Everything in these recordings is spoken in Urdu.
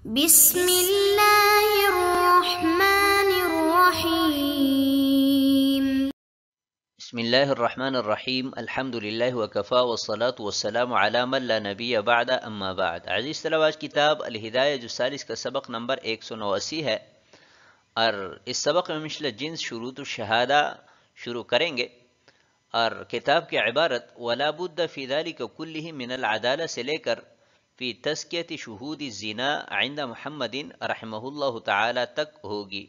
بسم اللہ الرحمن الرحیم۔ بسم اللہ الرحمن الرحیم، الحمد للہ وکفا والصلاة والسلام علی من لا نبی بعد اما بعد۔ عزیز طلبہ، آج کتاب الہدایہ جز ثالث کا سبق نمبر 189 ہے، اور اس سبق میں مثل جنس شروط الشہادہ شروع کریں گے، اور کتاب کی عبارت ولا بد فی ذلک کلہ من العدالہ سے لے کر فی تزکیۃ شہود الزنا عند محمد رحمہ اللہ تعالی تک ہوگی۔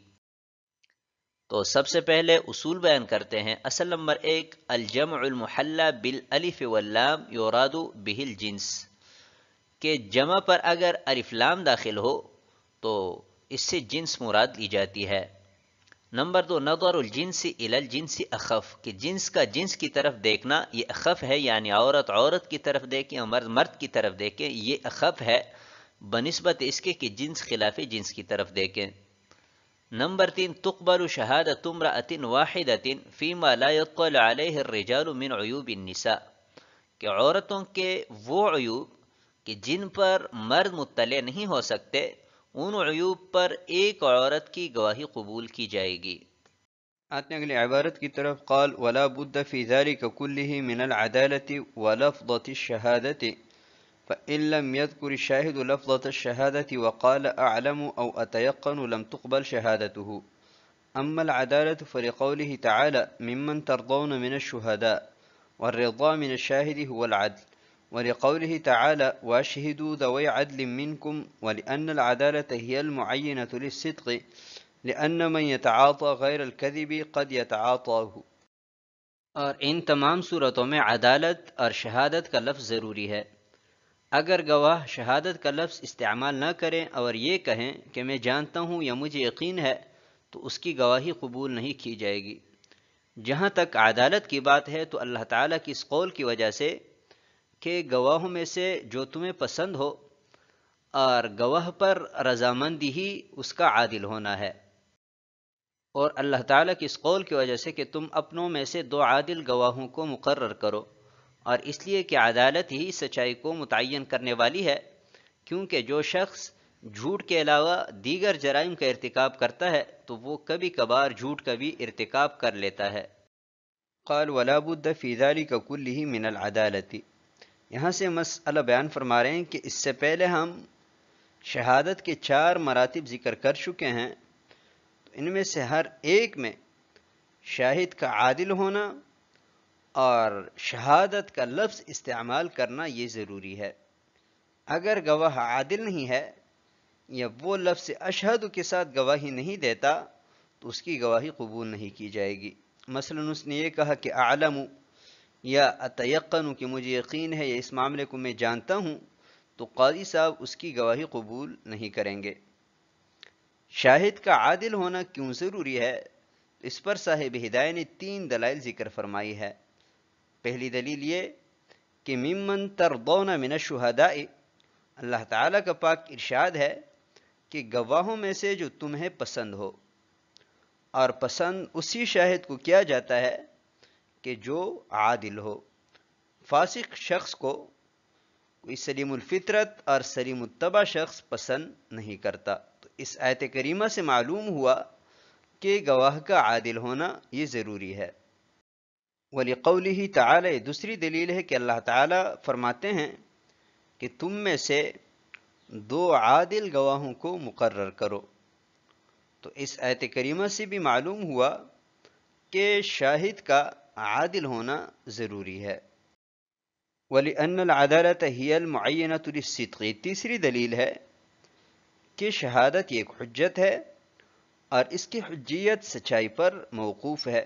تو سب سے پہلے اصول بیان کرتے ہیں۔ اصل نمبر 1، الجمع المحلى بالالف واللام یراد به الجنس، کہ جمع پر اگر الف لام داخل ہو تو اس سے جنس مراد لی جاتی ہے۔ نمبر 2، نظر الجنس الی الجنس اخف، کہ جنس کا جنس کی طرف دیکھنا یہ اخف ہے، یعنی عورت عورت کی طرف دیکھیں اور مرد مرد کی طرف دیکھیں، یہ اخف ہے بنسبت اس کے کہ جنس خلاف جنس کی طرف دیکھیں۔ نمبر 3، تقبل شہادت امرأۃ واحدۃ فیما لا يطلع علیہ الرجال من عیوب النساء، کہ عورتوں کے وہ عیوب کہ جن پر مرد مطلع نہیں ہو سکتے، ان عیوب پر ایک عورت کی گواہی قبول کی جائے گی۔ آتے ہیں اگلی عبارت کی طرف۔ قال ولا بد في ذلك كله من العدالة ولفظة الشهادة، فإن لم يذكر الشاهد لفظة الشهادة وقال أعلم أو أتيقن لم تقبل شهادته. أما العدالة فلقوله تعالى ممن ترضون من الشهداء، والرضا من الشاهد هو العدل، ولقوله تعالى واشهدوا ذوي عدل منكم، ولأن العدالة هي المعينة للصدق، لأن من يتعاطى غير الكذب قد يتعاطاه۔ اور ان تمام صورتوں میں عدالت اور شہادت کا لفظ ضروری ہے۔ اگر گواہ شہادت کا لفظ استعمال نہ کریں اور یہ کہیں کہ میں جانتا ہوں یا مجھے یقین ہے، تو اس کی گواہی قبول نہیں کی جائے گی۔ جہاں تک عدالت کی بات ہے تو اللہ تعالیٰ کی اس قول کی وجہ سے کہ گواہوں میں سے جو تمہیں پسند ہو، اور گواہ پر رضامندی ہی اس کا عادل ہونا ہے، اور اللہ تعالیٰ کی اس قول کی وجہ سے کہ تم اپنوں میں سے 2 عادل گواہوں کو مقرر کرو، اور اس لیے کہ عدالت ہی سچائی کو متعین کرنے والی ہے، کیونکہ جو شخص جھوٹ کے علاوہ دیگر جرائم کا ارتکاب کرتا ہے تو وہ کبھی کبھار جھوٹ کا بھی ارتکاب کر لیتا ہے۔ قال ولا بد في ذلك كله من العدالة، یہاں سے مسئلہ بیان فرما رہے ہیں کہ اس سے پہلے ہم شہادت کے 4 مراتب ذکر کر چکے ہیں، تو ان میں سے ہر ایک میں شاہد کا عادل ہونا اور شہادت کا لفظ استعمال کرنا یہ ضروری ہے۔ اگر گواہ عادل نہیں ہے یا وہ لفظ اشہد کے ساتھ گواہی نہیں دیتا تو اس کی گواہی قبول نہیں کی جائے گی۔ مثلا اس نے یہ کہا کہ اعلم یا اتیقن، کہ مجھے یقین ہے یا اس معاملے کو میں جانتا ہوں، تو قاضی صاحب اس کی گواہی قبول نہیں کریں گے۔ شاہد کا عادل ہونا کیوں ضروری ہے؟ اس پر صاحب ہدایہ نے 3 دلائل ذکر فرمائی ہے۔ پہلی دلیل یہ کہ ممن ترضون من الشہداء، اللہ تعالیٰ کا پاک ارشاد ہے کہ گواہوں میں سے جو تمہیں پسند ہو، اور پسند اسی شاہد کو کیا جاتا ہے کہ جو عادل ہو۔ فاسق شخص کو کوئی سلیم الفطرت اور سلیم الطبع شخص پسند نہیں کرتا۔ تو اس آیت کریمہ سے معلوم ہوا کہ گواہ کا عادل ہونا یہ ضروری ہے۔ وَلِقَوْلِهِ تعالی، دوسری دلیل ہے کہ اللہ تعالیٰ فرماتے ہیں کہ تم میں سے 2 عادل گواہوں کو مقرر کرو۔ تو اس آیت کریمہ سے بھی معلوم ہوا کہ شاہد کا عادل ہونا ضروری ہے۔ وَلِأَنَّ الْعَدَالَةَ هِيَ الْمُعَيِّنَةُ لِلصِّدْقِ، تیسری دلیل ہے کہ شہادت ایک حجت ہے اور اس کی حجیت سچائی پر موقوف ہے،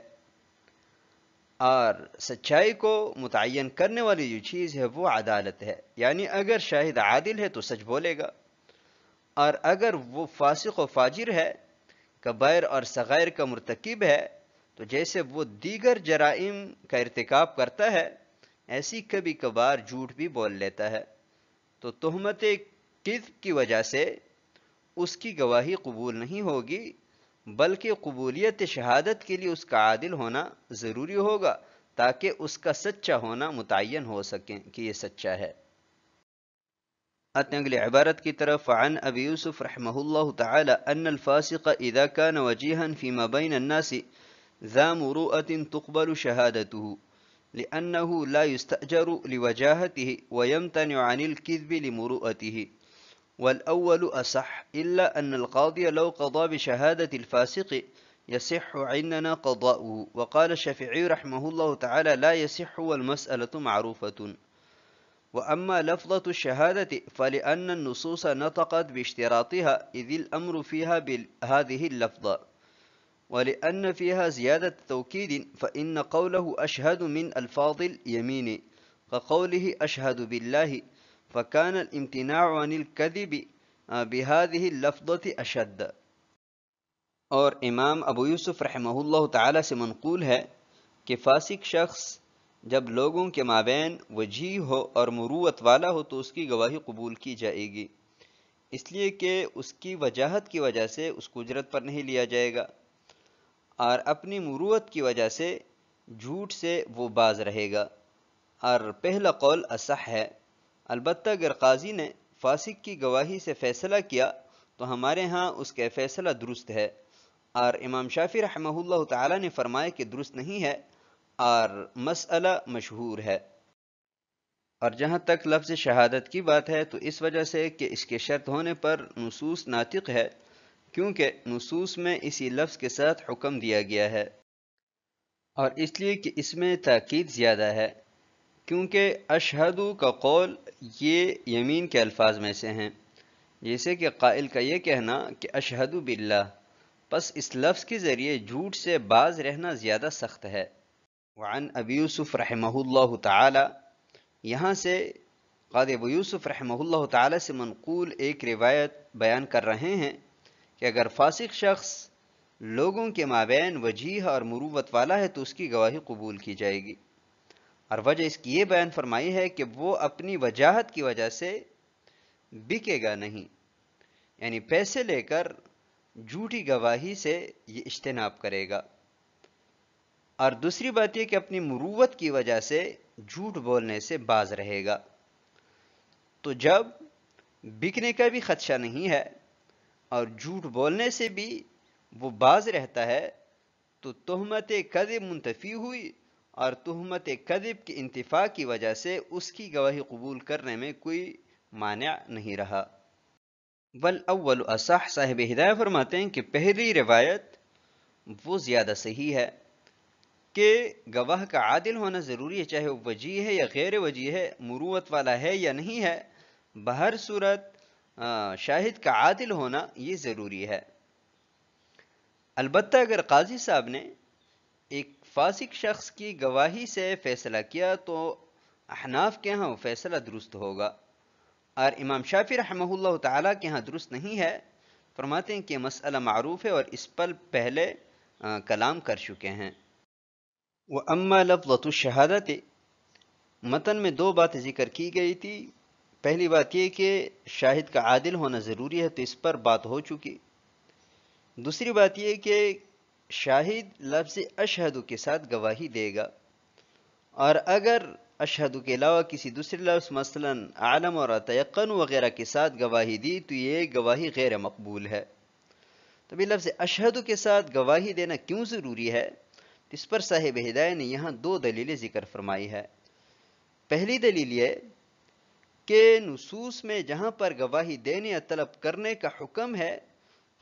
اور سچائی کو متعین کرنے والی جو چیز ہے وہ عدالت ہے، یعنی اگر شاہد عادل ہے تو سچ بولے گا، اور اگر وہ فاسق و فاجر ہے، کبائر اور صغائر کا مرتکب ہے، تو جیسے وہ دیگر جرائم کا ارتکاب کرتا ہے ایسی کبھی کبھار جھوٹ بھی بول لیتا ہے، تو تہمت کذب کی وجہ سے اس کی گواہی قبول نہیں ہوگی، بلکہ قبولیت شہادت کے لیے اس کا عادل ہونا ضروری ہوگا تاکہ اس کا سچا ہونا متعین ہو سکے کہ یہ سچا ہے۔ آتے ہیں اگلی عبارت کی طرف. عن ابی یوسف رحمہ اللہ تعالی ان الفاسق اذا كان وجيها فيما بين الناس ذا مروءة تقبل شهادته لأنه لا يستأجر لوجاهته ويمتنع عن الكذب لمروءته، والأول أصح، إلا أن القاضي لو قضى بشهادة الفاسق يصح عندنا قضاؤه. وقال الشافعي رحمه الله تعالى لا يصح والمسألة معروفة. وأما لفظة الشهادة فلأن النصوص نطقت باشتراطها إذ الأمر فيها بهذه اللفظة، ولأن فيها زيادة توكيد، فإن قوله أشهد من ألفاظ اليمين كقوله أشهد بالله، فكان الامتناع عن الكذب بهذه اللفظة أشد. اور امام ابو یوسف رحمہ اللہ تعالی سے منقول ہے کہ فاسق شخص جب لوگوں کے مابین وجیح ہو اور مروت والا ہو تو اس کی گواہی قبول کی جائے گی، اس لیے کہ اس کی وجاہت کی وجہ سے اس کو اجرت پر نہیں لیا جائے گا، اور اپنی مروت کی وجہ سے جھوٹ سے وہ باز رہے گا، اور پہلا قول اصح ہے. البتہ اگر قاضی نے فاسق کی گواہی سے فیصلہ کیا تو ہمارے ہاں اس کا فیصلہ درست ہے، اور امام شافعی رحمہ اللہ تعالی نے فرمایا کہ درست نہیں ہے اور مسئلہ مشہور ہے. اور جہاں تک لفظ شہادت کی بات ہے تو اس وجہ سے کہ اس کے شرط ہونے پر نصوص ناطق ہے، کیونکہ نصوص میں اسی لفظ کے ساتھ حکم دیا گیا ہے، اور اس لیے کہ اس میں تاکید زیادہ ہے، کیونکہ اشہدو کا قول یہ یمین کے الفاظ میں سے ہیں، جیسے کہ قائل کا یہ کہنا کہ اشہدو باللہ، پس اس لفظ کے ذریعے جھوٹ سے باز رہنا زیادہ سخت ہے. وعن ابی یوسف رحمہ اللہ تعالی، یہاں سے قاضی ابو یوسف رحمہ اللہ تعالی سے منقول ایک روایت بیان کر رہے ہیں کہ اگر فاسق شخص لوگوں کے مابین وجیح اور مروت والا ہے تو اس کی گواہی قبول کی جائے گی، اور وجہ اس کی یہ بیان فرمائی ہے کہ وہ اپنی وجاہت کی وجہ سے بکے گا نہیں، یعنی پیسے لے کر جھوٹی گواہی سے یہ اجتناب کرے گا. اور دوسری بات یہ کہ اپنی مروت کی وجہ سے جھوٹ بولنے سے باز رہے گا. تو جب بکنے کا بھی خدشہ نہیں ہے اور جھوٹ بولنے سے بھی وہ باز رہتا ہے تو تہمت کذب منتفی ہوئی، اور تہمت کذب کی انتفاع کی وجہ سے اس کی گواہی قبول کرنے میں کوئی مانع نہیں رہا. والاول اصح، صاحب ہدایہ فرماتے ہیں کہ پہلی روایت وہ زیادہ صحیح ہے کہ گواہ کا عادل ہونا ضروری ہے، چاہے وہ وجیح ہے یا غیر وجیح ہے، مروت والا ہے یا نہیں ہے، بہر صورت شاہد کا عادل ہونا یہ ضروری ہے. البتہ اگر قاضی صاحب نے ایک فاسق شخص کی گواہی سے فیصلہ کیا تو احناف کے ہاں وہ فیصلہ درست ہوگا، اور امام شافعی رحمہ اللہ تعالیٰ کے ہاں درست نہیں ہے. فرماتے ہیں کہ مسئلہ معروف ہے اور اس پر پہلے کلام کر چکے ہیں. وَأَمَّا لَفْظَةُ الشَّهَادَةِ، متن میں دو باتیں ذکر کی گئی تھی. پہلی بات یہ کہ شاہد کا عادل ہونا ضروری ہے، تو اس پر بات ہو چکی. دوسری بات یہ کہ شاہد لفظ اشہدو کے ساتھ گواہی دے گا، اور اگر اشہدو کے علاوہ کسی دوسرے لفظ مثلا اعلم اور اتیقن وغیرہ کے ساتھ گواہی دی تو یہ گواہی غیر مقبول ہے. تو بھی لفظ اشہدو کے ساتھ گواہی دینا کیوں ضروری ہے، اس پر صاحب ہدایہ نے یہاں دو دلیلیں ذکر فرمائی ہے. پہلی دلیل یہ کہ نصوص میں جہاں پر گواہی دینے یا طلب کرنے کا حکم ہے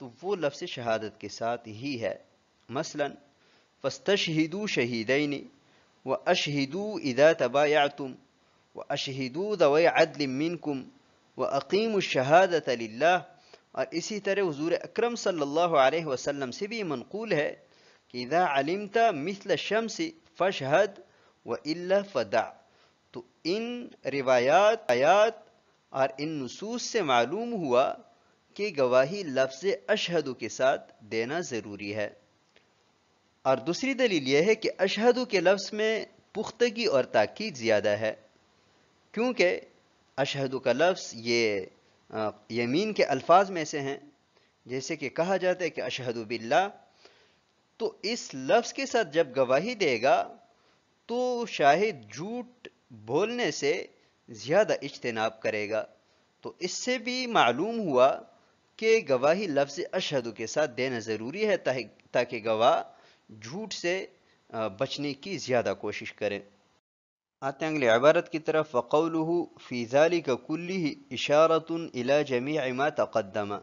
تو وہ لفظ شہادت کے ساتھ ہی ہے. مثلا فاستشہدوا شہیدین واشہدوا اذا تبایعتم واشہدوا ذوی عدل منکم واقیموا الشہادۃ للہ. اور اسی طرح حضور اکرم صلی اللہ علیہ وسلم سے بھی منقول ہے کہ اذا علمت مثل الشمس فاشہد والا فدع. تو ان روایات آیات اور ان نصوص سے معلوم ہوا کہ گواہی لفظ اشہدو کے ساتھ دینا ضروری ہے. اور دوسری دلیل یہ ہے کہ اشہدو کے لفظ میں پختگی اور تاکید زیادہ ہے، کیونکہ اشہدو کا لفظ یہ یمین کے الفاظ میں سے ہیں، جیسے کہ کہا جاتا ہے کہ اشہدو باللہ. تو اس لفظ کے ساتھ جب گواہی دے گا تو شاہد جھوٹ بولنے سے زیادہ اجتناب کرے گا، تو اس سے بھی معلوم ہوا کہ گواہی لفظ اشہد کے ساتھ دینا ضروری ہے تاکہ گواہ جھوٹ سے بچنے کی زیادہ کوشش کرے۔ آتے ہیں اگلی عبارت کی طرف، وَقَوْلُهُ فِي ذَلِكَ كُلِّهِ إِشَارَةٌ إِلَى جَمِيعِ مَا تَقَدَّمَ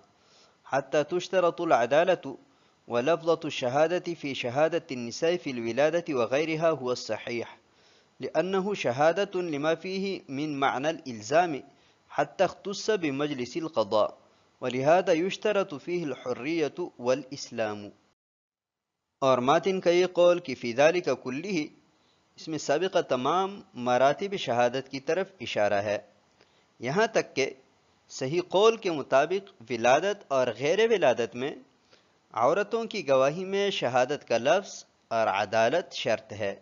حَتَّى تُشْتَرَطُ الْعَدَالَةُ وَلَفْظَةُ الشَّهَادَةِ فِي شَهَادَةِ النِّسَاءِ فِي الْوِلَادَةِ وَغَيْرِهَا هُوَ الصَّحِيحُ لِأَنَّهُ شَهَادَةٌ لِمَا فِيهِ مِنْ مَعْنَى الْإِلْزَامِ حَتَّى اخْتُصَّ بِمَجْلِسِ الْقَضَاءِ وَلِهَذَا يُشْتَرَطُ فِيهِ الْحُرِّيَّةُ وَالْإِسْلَامُ۔ اور ماتن کا یہ قول کہ فی ذالک کلہ، اس میں سابقہ تمام مراتب شہادت کی طرف اشارہ ہے، یہاں تک کہ صحیح قول کے مطابق ولادت اور غیر ولادت میں عورتوں کی گواہی میں شہادت کا لفظ اور عدالت شرط ہے،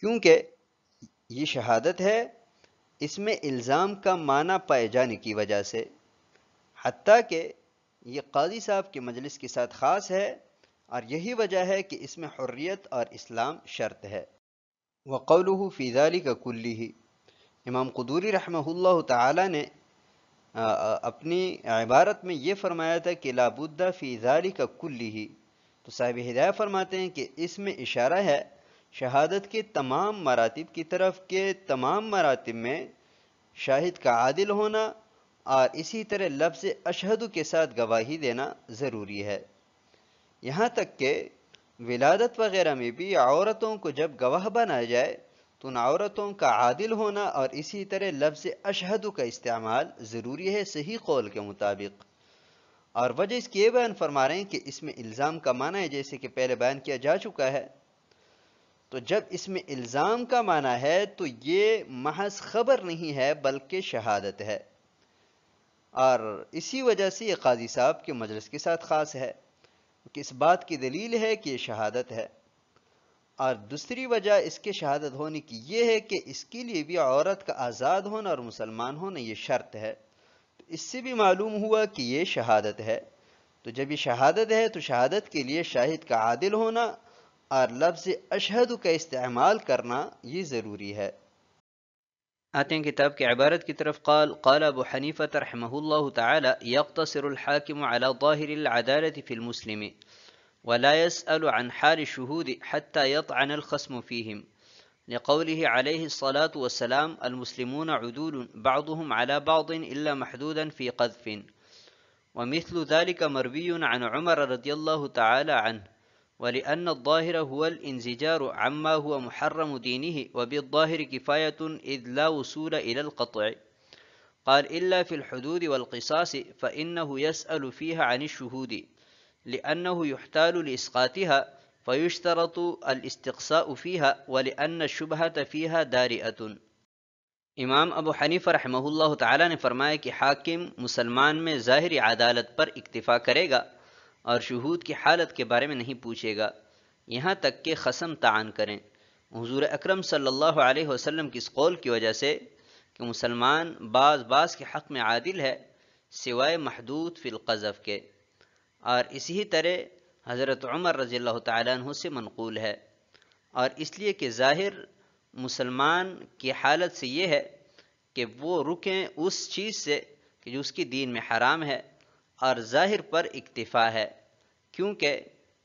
کیونکہ یہ شہادت ہے اس میں الزام کا معنی پائے جانے کی وجہ سے، حتیٰ کہ یہ قاضی صاحب کے مجلس کے ساتھ خاص ہے، اور یہی وجہ ہے کہ اس میں حریت اور اسلام شرط ہے۔ وَقَوْلُهُ فِي ذَلِكَ كُلِّهِ، امام قدوری رحمہ اللہ تعالی نے اپنی عبارت میں یہ فرمایا تھا کہ لا بد فی ذالک کلہ، تو صاحب ہدایہ فرماتے ہیں کہ اس میں اشارہ ہے شہادت کے تمام مراتب کی طرف، کہ تمام مراتب میں شاہد کا عادل ہونا اور اسی طرح لفظ اشہد کے ساتھ گواہی دینا ضروری ہے، یہاں تک کہ ولادت وغیرہ میں بھی عورتوں کو جب گواہ بنایا جائے تو ان عورتوں کا عادل ہونا اور اسی طرح لفظ اشہد کا استعمال ضروری ہے صحیح قول کے مطابق۔ اور وجہ اس کی یہ بیان فرما رہے ہیں کہ اس میں الزام کا معنی ہے، جیسے کہ پہلے بیان کیا جا چکا ہے، تو جب اس میں الزام کا معنی ہے تو یہ محض خبر نہیں ہے بلکہ شہادت ہے، اور اسی وجہ سے یہ قاضی صاحب کے مجلس کے ساتھ خاص ہے کہ اس بات کی دلیل ہے کہ یہ شہادت ہے۔ اور دوسری وجہ اس کے شہادت ہونے کی یہ ہے کہ اس کے لیے بھی عورت کا آزاد ہونا اور مسلمان ہونا یہ شرط ہے، تو اس سے بھی معلوم ہوا کہ یہ شہادت ہے، تو جب یہ شہادت ہے تو شہادت کے لیے شاہد کا عادل ہونا اور لفظ اشہد کا استعمال کرنا یہ ضروری ہے۔ آتے ہیں کتاب کی عبارت کی طرف، قال ابو حنیفہ رحمہ اللہ تعالی یقتصر الحاکم على ظاہر العدالة في المسلم ولا يسأل عن حال الشهود حتى يطعن الخصم فيهم، لقوله عليه الصلاة والسلام المسلمون عدول بعضهم على بعض إلا محدودا في قذف، ومثل ذلك مروي عن عمر رضي الله تعالى عنه، ولأن الظاهر هو الانزجار عما هو محرم دينه، وبالظاهر كفاية إذ لا وصول إلى القطع. قال إلا في الحدود والقصاص فإنه يسأل فيها عن الشهود لأنه يحتال لإسقاطها فيشترط الاستقصاء فيها ولأن الشبهة فيها دارئة۔ امام ابو حنیفہ رحمہ اللہ تعالی نے فرمایا کہ حاکم مسلمان میں ظاہری عدالت پر اکتفا کرے گا اور شہود کی حالت کے بارے میں نہیں پوچھے گا یہاں تک کہ خصم تعان کریں۔ حضور اکرم صلی اللہ علیہ وسلم کی اس قول کی وجہ سے کہ مسلمان بعض کے حق میں عادل ہے سوائے محدود فی القذف کے، اور اسی طرح حضرت عمر رضی اللہ تعالیٰ عنہ سے منقول ہے، اور اس لیے کہ ظاہر مسلمان کی حالت سے یہ ہے کہ وہ رکیں اس چیز سے کہ جو اس کی دین میں حرام ہے، اور ظاہر پر اکتفا ہے کیونکہ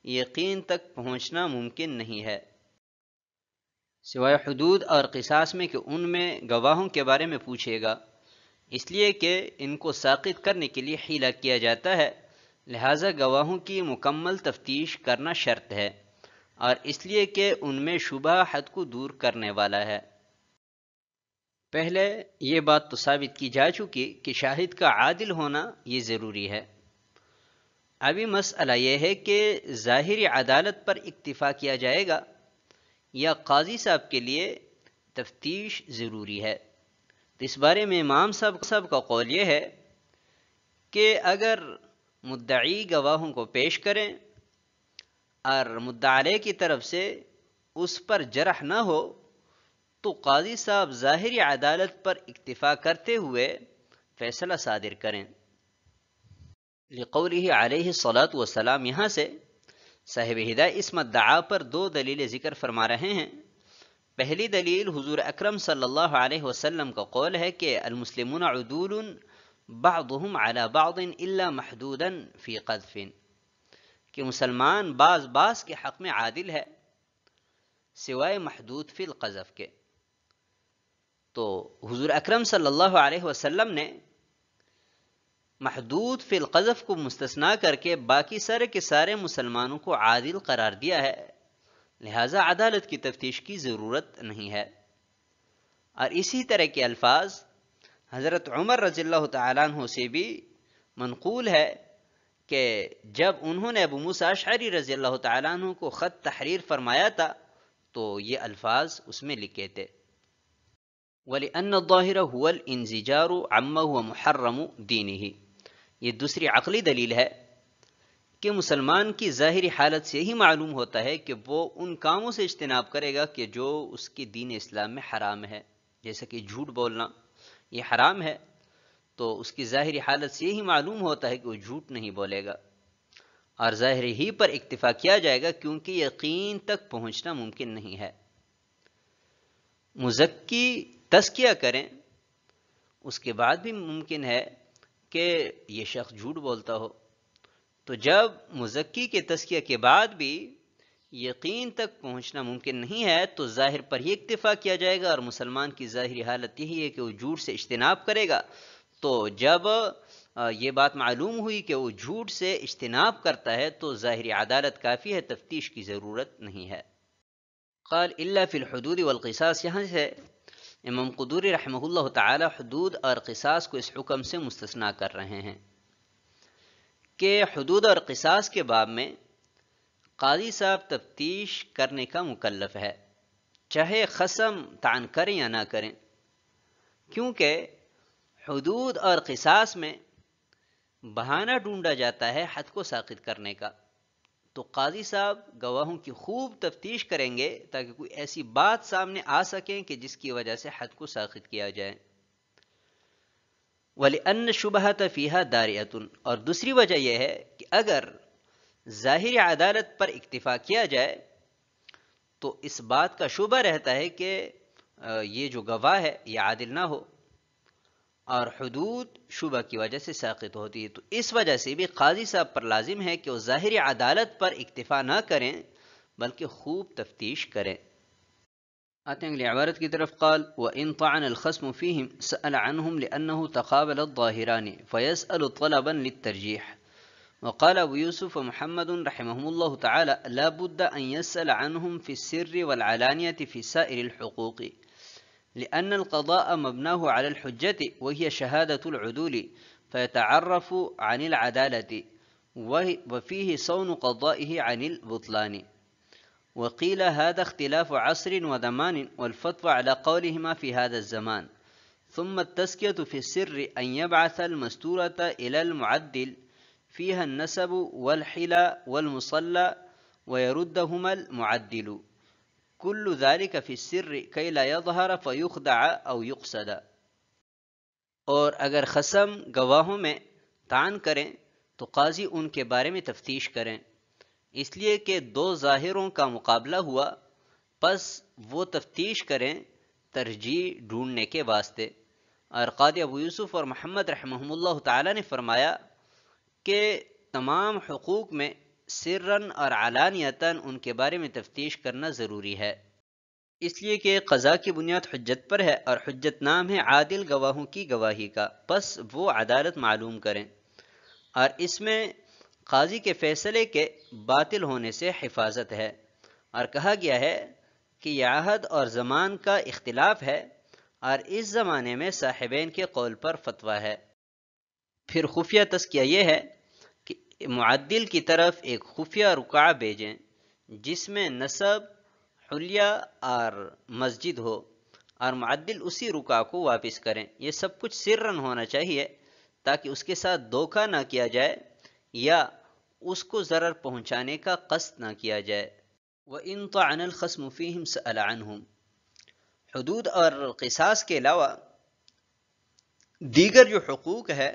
یقین تک پہنچنا ممکن نہیں ہے، سوائے حدود اور قصاص میں کہ ان میں گواہوں کے بارے میں پوچھے گا، اس لیے کہ ان کو ساقط کرنے کے لیے حیلہ کیا جاتا ہے، لہٰذا گواہوں کی مکمل تفتیش کرنا شرط ہے، اور اس لیے کہ ان میں شبہ حد کو دور کرنے والا ہے۔ پہلے یہ بات تو ثابت کی جا چکی کہ شاہد کا عادل ہونا یہ ضروری ہے، ابھی مسئلہ یہ ہے کہ ظاہری عدالت پر اکتفا کیا جائے گا یا قاضی صاحب کے لیے تفتیش ضروری ہے۔ تو اس بارے میں امام صاحب کا قول یہ ہے کہ اگر مدعی گواہوں کو پیش کریں اور مدعا علیہ کی طرف سے اس پر جرح نہ ہو تو قاضی صاحب ظاہری عدالت پر اکتفا کرتے ہوئے فیصلہ صادر کریں، لقولہ علیہ الصلاۃ والسلام۔ یہاں سے صاحب ہدایہ اس مدعا پر دو دلیلیں ذکر فرما رہے ہیں۔ پہلی دلیل حضور اکرم صلی اللہ علیہ وسلم کا قول ہے کہ المسلمون عدول بعضهم على بعض الا محدودا فی قذف، کہ مسلمان بعض کے حق میں عادل ہے سوائے محدود فی القذف کے۔ تو حضور اکرم صلی اللہ علیہ وسلم نے محدود فی القذف کو مستثنا کر کے باقی سارے کے سارے مسلمانوں کو عادل قرار دیا ہے، لہذا عدالت کی تفتیش کی ضرورت نہیں ہے۔ اور اسی طرح کے الفاظ حضرت عمر رضی اللہ تعالیٰ عنہ سے بھی منقول ہے کہ جب انہوں نے ابو موسیٰ اشعری رضی اللہ تعالیٰ عنہ کو خط تحریر فرمایا تھا تو یہ الفاظ اس میں لکھے تھے، وَلِأَنَّ الظَّاهِرَ هُوَ الْإِنزِجَارُ عَمَّا هُوَ مُحَرَّمُ دِينِهِ، یہ دوسری عقلی دلیل ہے کہ مسلمان کی ظاہری حالت سے ہی معلوم ہوتا ہے کہ وہ ان کاموں سے اجتناب کرے گا کہ جو اس کے دین اسلام میں حرام ہے، جیسا کہ جھوٹ بولنا یہ حرام ہے، تو اس کی ظاہری حالت سے ہی معلوم ہوتا ہے کہ وہ جھوٹ نہیں بولے گا، اور ظاہر ہی پر اکتفا کیا جائے گا کیونکہ یقین تک پہنچنا ممکن نہیں ہے۔ مزکی تزکیہ کریں، اس کے بعد بھی ممکن ہے کہ یہ شخص جھوٹ بولتا ہو، تو جب مزکی کے تزکیہ کے بعد بھی یقین تک پہنچنا ممکن نہیں ہے تو ظاہر پر ہی اکتفا کیا جائے گا، اور مسلمان کی ظاہری حالت یہی ہے کہ وہ جھوٹ سے اجتناب کرے گا۔ تو جب یہ بات معلوم ہوئی کہ وہ جھوٹ سے اجتناب کرتا ہے تو ظاہری عدالت کافی ہے، تفتیش کی ضرورت نہیں ہے۔ قال الا فی الحدود والقصاص، یہاں سے امام قدوری رحمہ اللہ تعالی حدود اور قصاص کو اس حکم سے مستثنا کر رہے ہیں کہ حدود اور قصاص کے باب میں قاضی صاحب تفتیش کرنے کا مکلف ہے، چاہے خصم طعن کریں یا نہ کریں، کیونکہ حدود اور قصاص میں بہانہ ڈھونڈا جاتا ہے حد کو ساقط کرنے کا، تو قاضی صاحب گواہوں کی خوب تفتیش کریں گے تاکہ کوئی ایسی بات سامنے آ سکیں کہ جس کی وجہ سے حد کو ساقط کیا جائے۔ وَلِأَنَّ الشُّبْهَةَ فِيهَا دَارِئَةٌ، اور دوسری وجہ یہ ہے کہ اگر ظاہری عدالت پر اکتفا کیا جائے تو اس بات کا شبہ رہتا ہے کہ یہ جو گواہ ہے یہ عادل نہ ہو، اور حدود شبہ کی وجہ سے ساقط ہوتی ہے، تو اس وجہ سے بھی قاضی صاحب پر لازم ہے کہ وہ ظاہری عدالت پر اکتفا نہ کریں بلکہ خوب تفتیش کریں۔ آتے ہیں اگلی عبارت کی طرف، قال وَإِن طَعَنَ الْخَصْمُ فِيهِمْ سَأَلَ عَنْهُمْ لِأَنَّهُ تَقَابَلَ الظَّاهِرَانِ فَيَسْأَلُ طَلَبًا لِلتَّرْجِيحِ، وقال أبو يوسف ومحمد رحمهم الله تعالى لا بد أن يسأل عنهم في السر والعلانية في سائر الحقوق، لأن القضاء مبناه على الحجة وهي شهادة العدول، فيتعرف عن العدالة وفيه صون قضائه عن البطلان، وقيل هذا اختلاف عصر وزمان والفتوى على قولهما في هذا الزمان، ثم التزكية في السر أن يبعث المستورة إلى المعدل فيها النسب والحلا والمصلى ويردهما المعدل، كل ذلك في السر كي لا يظهر فيخدع أو يقصد۔ اور اگر خصم گواہوں میں طعن کریں تو قاضی ان کے بارے میں تفتیش کریں، اس لیے کہ دو ظاہروں کا مقابلہ ہوا، پس وہ تفتیش کریں ترجیح ڈھونڈنے کے واسطے۔ اور قاضی ابو یوسف اور محمد رحمہم اللہ تعالی نے فرمایا کہ تمام حقوق میں سرن اور علانیتاً ان کے بارے میں تفتیش کرنا ضروری ہے، اس لیے کہ قضاء کی بنیاد حجت پر ہے، اور حجت نام ہے عادل گواہوں کی گواہی کا، پس وہ عدالت معلوم کریں، اور اس میں قاضی کے فیصلے کے باطل ہونے سے حفاظت ہے۔ اور کہا گیا ہے کہ یہ عہد اور زمان کا اختلاف ہے، اور اس زمانے میں صاحبین کے قول پر فتویٰ ہے۔ پھر خفیہ تزکیہ یہ ہے کہ معدل کی طرف ایک خفیہ رقعہ بھیجیں جس میں نسب، حلیہ اور مسجد ہو، اور معدل اسی رقعہ کو واپس کریں۔ یہ سب کچھ سرن ہونا چاہیے تاکہ اس کے ساتھ دھوکہ نہ کیا جائے یا اس کو ضرر پہنچانے کا قصد نہ کیا جائے۔ وَإِن طَعَنَ الْخَصْمُ فِيهِمْ سَأَلَ عَنْهُمْ، حدود اور قصاص کے علاوہ دیگر جو حقوق ہے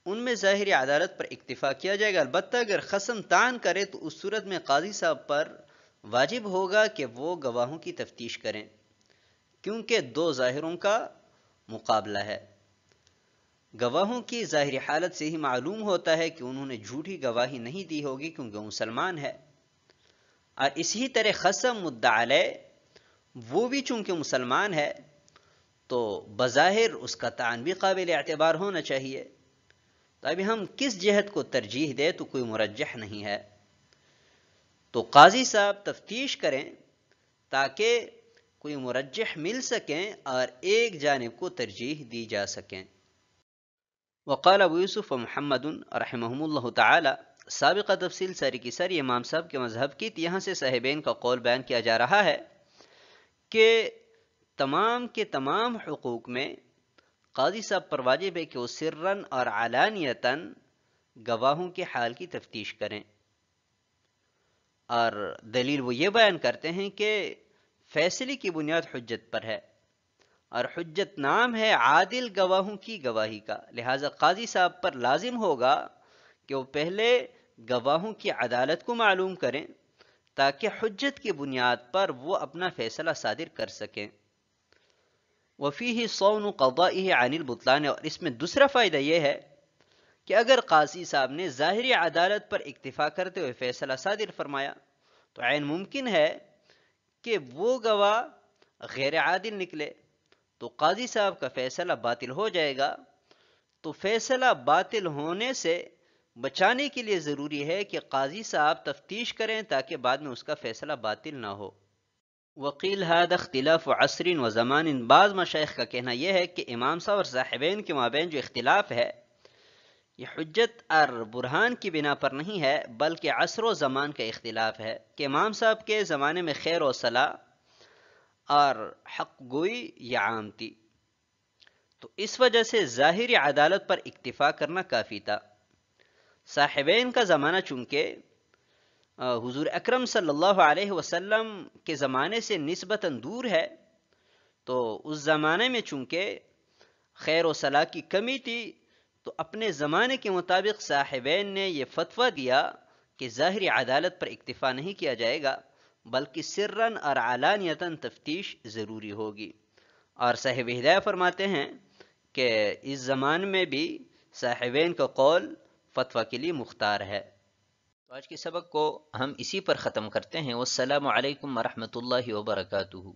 ان میں ظاہری عدالت پر اکتفا کیا جائے گا، البتہ اگر خصم طعن کرے تو اس صورت میں قاضی صاحب پر واجب ہوگا کہ وہ گواہوں کی تفتیش کریں، کیونکہ دو ظاہروں کا مقابلہ ہے۔ گواہوں کی ظاہری حالت سے ہی معلوم ہوتا ہے کہ انہوں نے جھوٹی گواہی نہیں دی ہوگی کیونکہ مسلمان ہے، اور اسی طرح خصم مدعا علیہ وہ بھی چونکہ مسلمان ہے تو بظاہر اس کا تعین بھی قابل اعتبار ہونا چاہیے۔ تو ابھی ہم کس جہت کو ترجیح دیں تو کوئی مرجح نہیں ہے، تو قاضی صاحب تفتیش کریں تاکہ کوئی مرجح مل سکیں اور ایک جانب کو ترجیح دی جا سکیں۔ وقال ابو یوسف و محمد رحمہم اللہ تعالی، سابقہ تفصیل ساری کی ساری امام صاحب کے مذہب کی، یہاں سے صاحبین کا قول بیان کیا جا رہا ہے کہ تمام کے تمام حقوق میں قاضی صاحب پر واجب ہے کہ وہ سرًا اور علانیتاً گواہوں کے حال کی تفتیش کریں، اور دلیل وہ یہ بیان کرتے ہیں کہ فیصلے کی بنیاد حجت پر ہے، اور حجت نام ہے عادل گواہوں کی گواہی کا، لہٰذا قاضی صاحب پر لازم ہوگا کہ وہ پہلے گواہوں کی عدالت کو معلوم کریں تاکہ حجت کی بنیاد پر وہ اپنا فیصلہ صادر کر سکیں۔ وفیہ صون قضائہ عن البطلان، اور اس میں دوسرا فائدہ یہ ہے کہ اگر قاضی صاحب نے ظاہری عدالت پر اکتفا کرتے ہوئے فیصلہ صادر فرمایا تو عین ممکن ہے کہ وہ گواہ غیر عادل نکلے تو قاضی صاحب کا فیصلہ باطل ہو جائے گا۔ تو فیصلہ باطل ہونے سے بچانے کے لیے ضروری ہے کہ قاضی صاحب تفتیش کریں تاکہ بعد میں اس کا فیصلہ باطل نہ ہو۔ وقیل هذا اختلاف عصر و زمان، بعض مشائخ کا کہنا یہ ہے کہ امام صاحب اور صاحبین کے مابین جو اختلاف ہے یہ حجت اور برہان کی بنا پر نہیں ہے بلکہ عصر و زمان کا اختلاف ہے، کہ امام صاحب کے زمانے میں خیر و صلاح اور حق گوئی یہ عام تھی، تو اس وجہ سے ظاہری عدالت پر اکتفا کرنا کافی تھا۔ صاحبین کا زمانہ چونکہ حضور اکرم صلی اللہ علیہ وسلم کے زمانے سے نسبتاً دور ہے، تو اس زمانے میں چونکہ خیر و صلاح کی کمی تھی تو اپنے زمانے کے مطابق صاحبین نے یہ فتویٰ دیا کہ ظاہری عدالت پر اکتفا نہیں کیا جائے گا بلکہ سرًا اور علانیتاً تفتیش ضروری ہوگی، اور صاحب ہدایہ فرماتے ہیں کہ اس زمانے میں بھی صاحبین کا قول فتویٰ کے لیے مختار ہے۔ تو آج کے سبق کو ہم اسی پر ختم کرتے ہیں۔ والسلام علیکم ورحمۃ اللہ وبرکاتہ۔